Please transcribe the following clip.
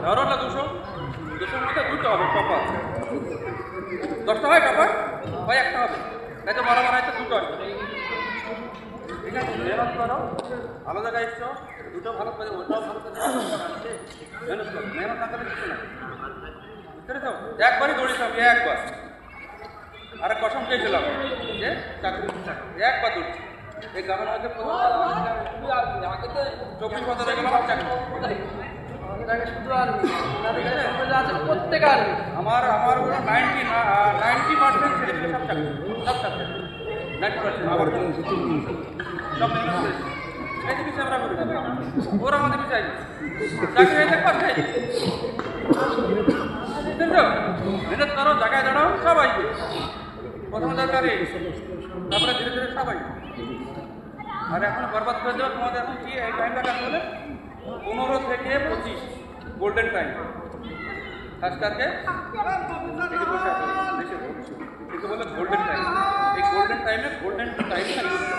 ধরো না 200, 200 মধ্যে দুটো হবে টপার। 10টা হয় টপার, হয় একটা হবে, তাই তো বরাবর হয়তো দুটো আসবে। ঠিক আছে, মেহনত করো, ভালো জায়গায় এসছো, দুটো ভালো করে, ওটাও ভালো করে মেহনত করো, মেহনত না করলে কিছু না। বুঝতে পেরেছো? একবারই দৌড়েছি আমি, একবার। আর কসম খেয়েছিলাম যে চাকরি একবার দৌড়ছি। এই গ্রামের মধ্যে 24 বছর হয়ে গেল আমার চাকরি। প্রত্যেক আর্মি আমার 90% ছেড়ে দিলে সব চাকরি, সব চাকরি 90%। আবার সব মেহনত করেছি, এই জিনিস আমরা করি, ওরা আমাদের চাই চাকরি হয়ে থাকবার চাই। বুঝলেন তো? মেহনত করো, জায়গায় দাঁড়াও, সব আসবে। প্রথম দরকারে, তারপরে ধীরে ধীরে সব আসবে। আর এখন বরবাদ করে দেওয়া তোমাদের এখন কি এই টাইমটা কাজ বলে 15 থেকে 25 গোল্ডেন টাইম। খাস করকে বসে আছে দেশের ভবিষ্যৎ, একে বলে গোল্ডেন টাইম। এই গোল্ডেন টাইমে ইউজ